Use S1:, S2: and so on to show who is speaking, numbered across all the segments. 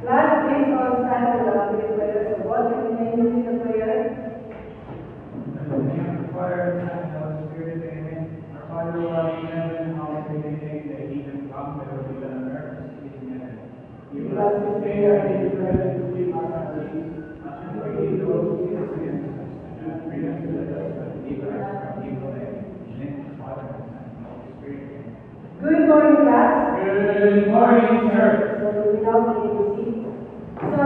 S1: Last, please all stand for the opening prayer. So what can you name the prayer?
S2: In the name of the Father, and the Son, and of the Spirit, amen. Our Father who art in heaven, hallowed be thy name. Thy kingdom come, thy will be done on earth as it is in heaven. Give us this day our daily bread, and forgive us our sins, as we forgive those who sin against us. And do not bring us into temptation, but deliver us from evil. Amen. In the name of the Father, and the Son, and of the Spirit, amen.
S1: Good morning, class.
S2: Good morning, sir.
S1: So we now take a seat. So,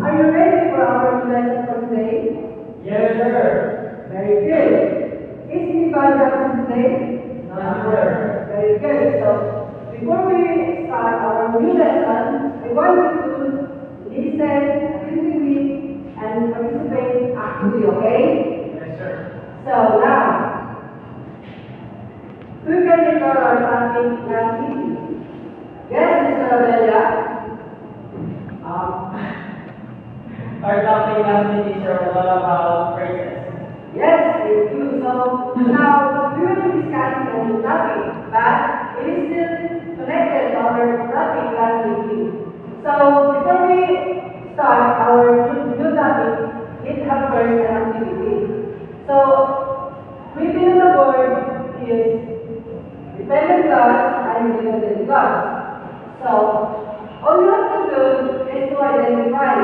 S1: are you ready for our lesson for today?
S2: Yes, sir.
S1: Very good. Is anybody absent today?
S2: None, sir.
S1: Very good. So, before we start our new lesson, I want you to listen attentively and participate actively, okay?
S2: Yes, sir.
S1: So, now, who can recall our topic last week? Yes, Mr. Abella?
S3: Our topic last week is all about phrases.
S1: Yes, they do. So now we will be discussing a new topic, but it is still connected to our topic last week. So before we start our new topic, let's have first an activity. So written on the board is dependent clause and independent clause. So all you have to do is to identify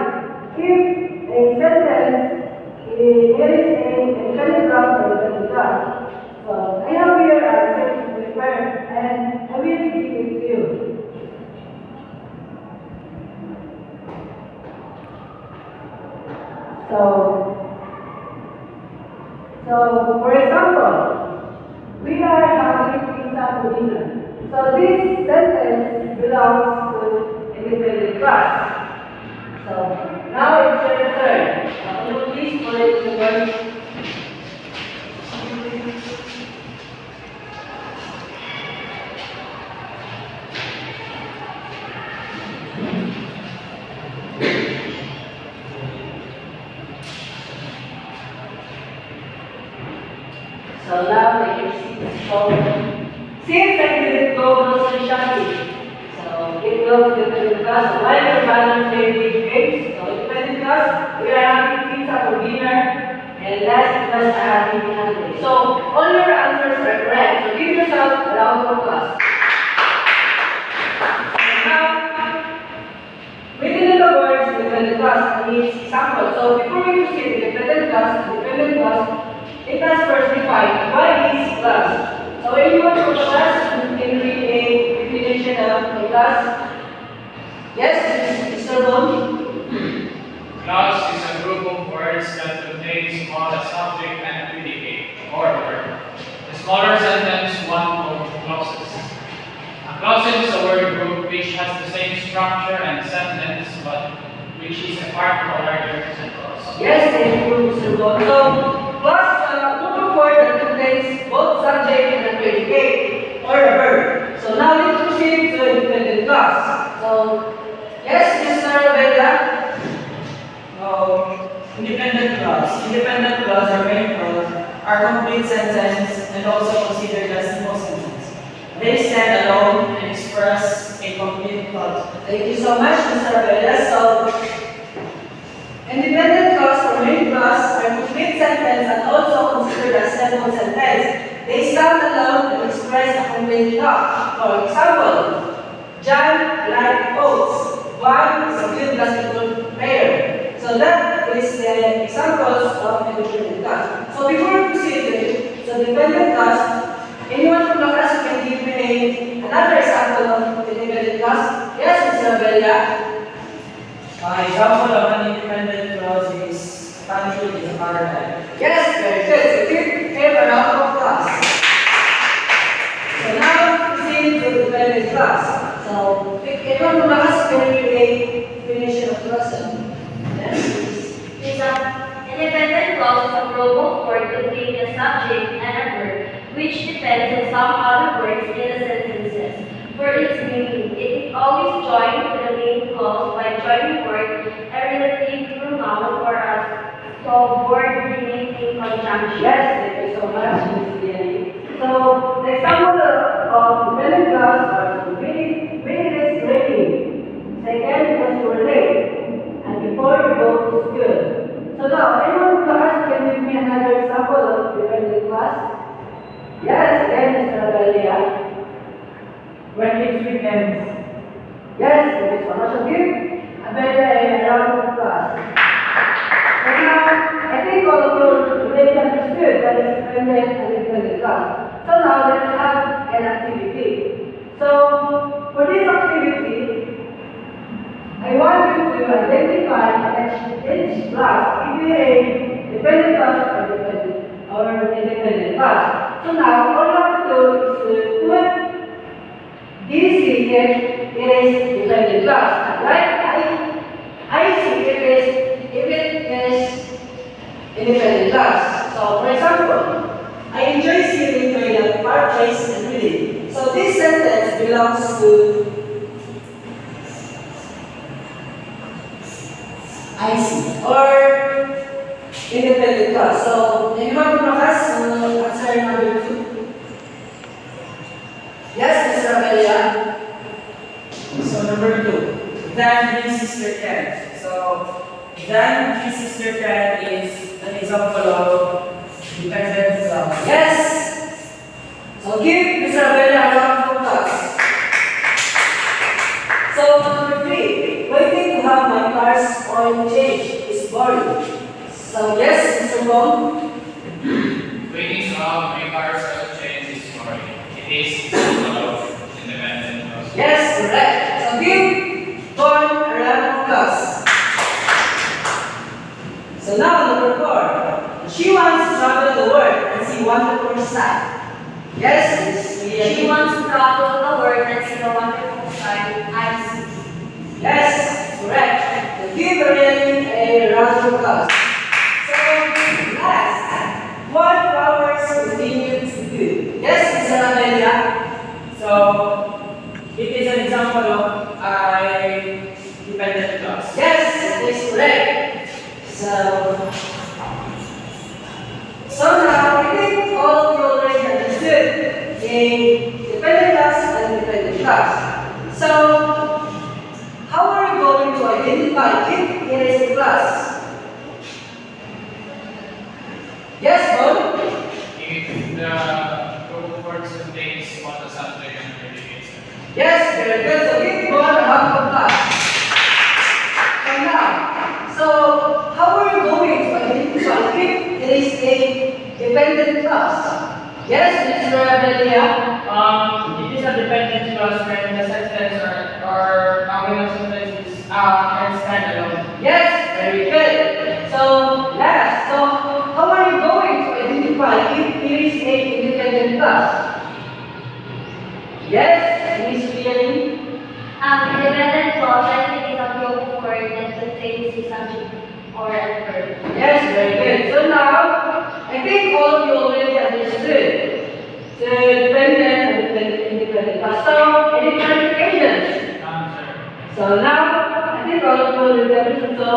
S1: if a sentence there is a independent clause or independent clause. So I have here a section prepared and I will give it to you. So for example, we are having pizza for dinner. So this sentence belongs to independent clause. So now it's your turn. Please put it to work. So now take your seats. So since I didn't go grocery shopping, so it goes independent class. So while your father played big games, so independent class, we are having pizza for dinner, and last was having holiday. So all your answers are correct. So give yourself a round of applause. Now, within the words independent class needs example. So before we proceed independent class, it has first defined what is class. So anyone from the class can read a definition of a class. Yes, Mr. Bond?
S4: Clause is a group of words that contains both a subject and a predicate, or verb. The smaller sentence, one called clauses. A clause is a word group which has the same structure and sentence, but which is a part of a larger sentence.
S1: Yes, thank you, Mr. Bond. So, class is a group of words that contains both subject and a predicate, or a verb. So now let's proceed to independent class. So, yes, Mr. Veda?
S3: Independent clause. Independent clause or main clause are complete sentence and also considered as simple sentence. They stand alone and express a complete thought.
S1: Thank you so much, Mr. Veda. So, independent clause or main clause are complete sentence and also considered as simple sentence. They stand alone and express a complete thought. For example, John likes oats. Juan is a good basketball player. So that is the examples of independent clause. So before we proceed, so dependent clause, anyone from the class can give me another example of independent clause? Yes, Mr. Abella.
S3: Example of an independent clause is country is a paradise.
S1: Yes, very good. So give him a round of applause. So now proceed to dependent clause. So anyone from the class can give a definition of clause.
S5: Is an independent clause is a group of words containing a subject and a verb, which depends on some other words in the sentences. For its meaning, it is always joined to the main clause by joining word, a relative pronoun, or a subordinating conjunction.
S1: Yes, thank you so much, Ms. Liani. So the example of dependent clause are when it is raining. Second, was your late. is good. So now, anyone in class can give me another example of dependent class? Yes, again, Mr. Abelia.
S3: When it's weekends.
S1: Yes, thank you so much. I'll give Abelia a round of applause. So now, I think all of you already understood what is dependent and independent class. So now, let's have an activity. So, for this activity, I want you to identify each class, either a dependent class or independent class. So now, all you have to do is to put DC if it is dependent class. Right? I see if it is independent class. So, for example, I enjoy sitting by the fireplace and reading. So this sentence belongs to IC or independent class. So anyone from us answer number 2? Yes, Mr. Amelia.
S3: So number 2, Dan and sister Ken. So Dan and sister Ken is an example of dependent class.
S1: Yes. So give Mr. Amelia a round of applause. So number 3, waiting to have my car's oil changed is boring. So yes, Mr. Bong.
S4: Waiting to have my car's oil change is boring. It is example of independent clause.
S1: Yes, correct. So give Bon a round of applause. So now number 4. She wants to travel the world and see wonderful sight. Yes, Miss Leah.
S5: She wants to travel the world and see the wonderful sight I see.
S1: Yes, correct. So give Ariel a round of applause. So last, what flowers continue to do? Yes, Miss Amelia.
S3: So it is an example of a dependent class.
S1: Yes, it is correct. So now I think all of you already understood the dependent class and independent class. So how are you going to identify if it is a class? Yes, Paul?
S4: If the group of words contains both the subject and predicate.
S1: Yes, very good. So give Paul a round of applause. And now, so how are you going to identify if it is a dependent class? Yes, Mr. Amelia.
S3: It is a dependent class when the sentence or when the sentence is can stand alone.
S1: Yes, very good. So last, so how are you going to identify if it is a independent class? Yes, Miss Leonie.
S5: Independent clause, I think, is a group of words that contains a subject or a verb.
S1: Yes, very good. So now, I think all of you already understood the dependent and independent class. So, any clarifications? So now, I think all of you already understood. So,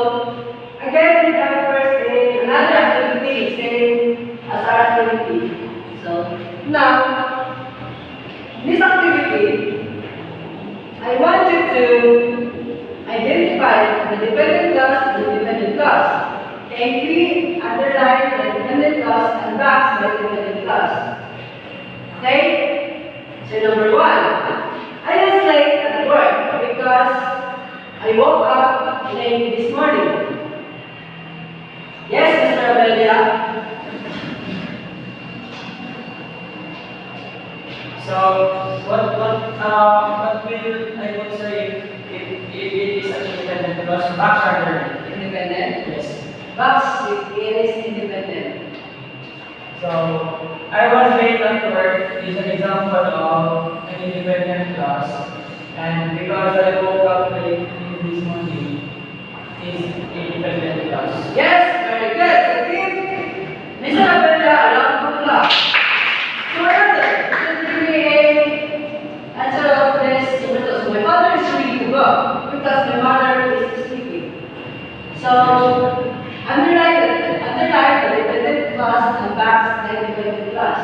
S1: again, we have first another activity, same as our activity. So, now, this activity, I want you to identify the dependent class and the dependent class. And we underline the dependent class and box the dependent class. Okay? So number 1, I was late at work because I woke up late this morning. Yes, Mr. Abelia?
S3: So what will I would say if it is an independent class? Box are
S1: Independent?
S3: yes.
S1: Box if it is independent.
S3: So I was late at work is an example of an independent class, and because I woke up late this morning is independent class.
S1: Yes, very good. So give Mr. Abelia a round of applause. So further, you can give me a answer of this. So my father is ready to go because my mother is sleeping. So underline the dependent class and box the independent class.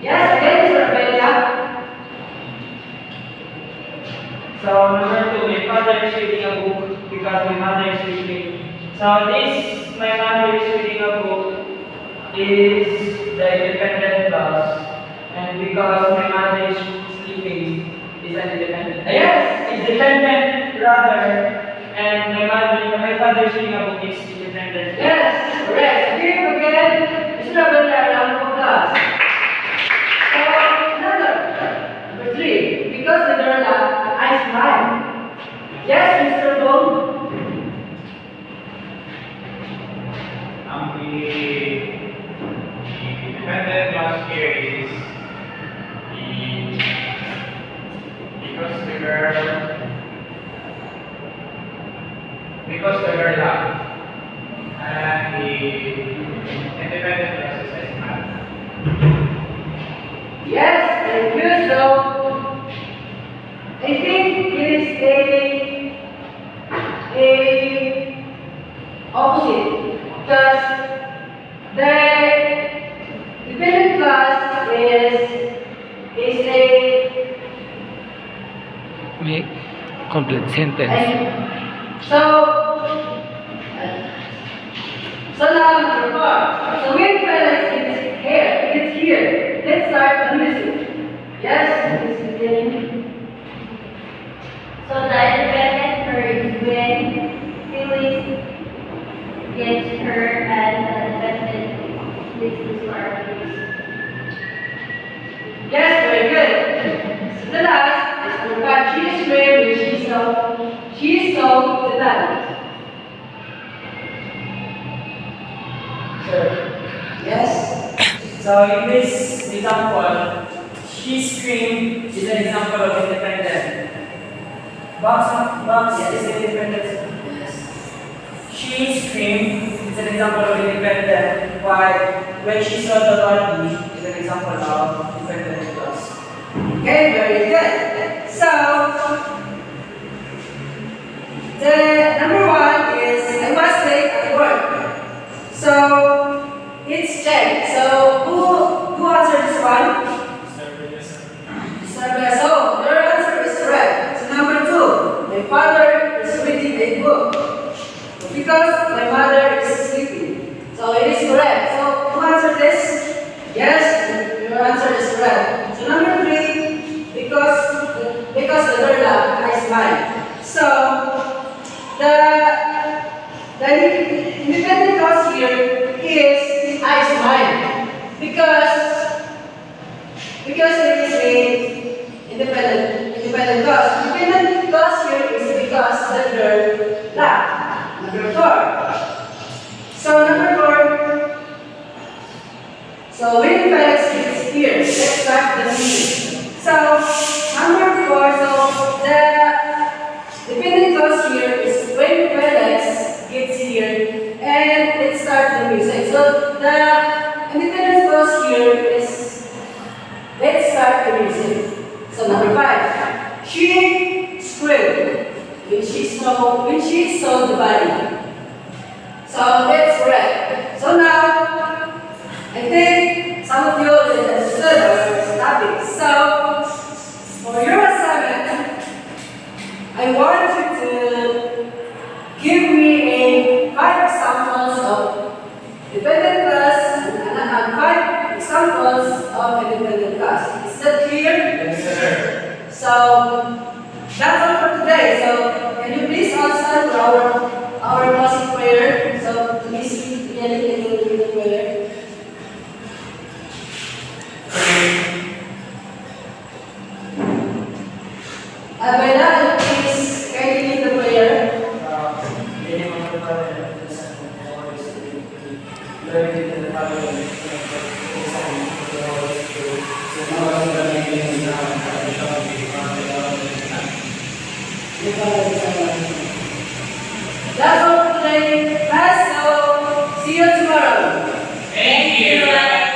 S1: Yes, again, Mr. Abelia.
S3: So number 2, my father is reading a book because my mother is sleeping. So this, my mother is reading a book, is the independent clause, and because my mother is sleeping, is an independent. Yes, it's dependent rather, and my father is reading a book is independent.
S1: Yes, correct. Give again. It's not really a round of applause. So, number three. Because the girl laughed, I smiled. Yes, Mr. Gold.
S4: The dependent clause here is because the girl laughed, and the independent clause is I smiled.
S1: Yes, thank you. So, I think it is a opposite because the dependent class is a
S6: Make complete sentence.
S1: so now number four. So when Felix it's here. Let's start the music. Yes, this is beginning.
S5: So the independent her is when Felix gets her and the dependent leads to start
S1: Yes, very good. So the last is the fact she is great when she so developed.
S3: Sure.
S1: Yes.
S3: So in this example, she screamed is an example of independent. Box is independent. She screamed is an example of independent. While when she saw the body is an example of dependent clause.
S1: Okay, very good. So the number one is I was late at work. So it's checked. So who answered this one? So your answer is correct. So number two, my father is reading a book because my mother is sleeping. So it is correct. So who answered this? Yes, your answer is correct. So number three, because the girl laughed, I smiled. So the independent clause here is I smile because it is a independent clause. Independent clause here is because the girl laughed. Number four. So number four. So when Felix is here, let's start the meeting. So number four. So the dependent clause here is when Felix gets here, and let's start the music. So the independent clause here is let's start the music. So number five, she screamed when she saw the body. So that's correct. So now I think some of you already understood our topic. So for your assignment, I want you to give me five examples of dependent class and five examples of independent class. Is that clear?
S4: Yes, sir.
S1: So that's all for today. So can you please all stand for our closing prayer? So please begin with the prayer. Abela, please kindly lead the prayer.
S3: In the name of the Father, and of the Son, and of the Holy Spirit. Glory be to the Father, and to the Son, and to the Holy Spirit. So now as in the beginning, now and forever shall be, forever and ever.
S1: That's all for today. Class, so see you tomorrow.
S4: Thank you.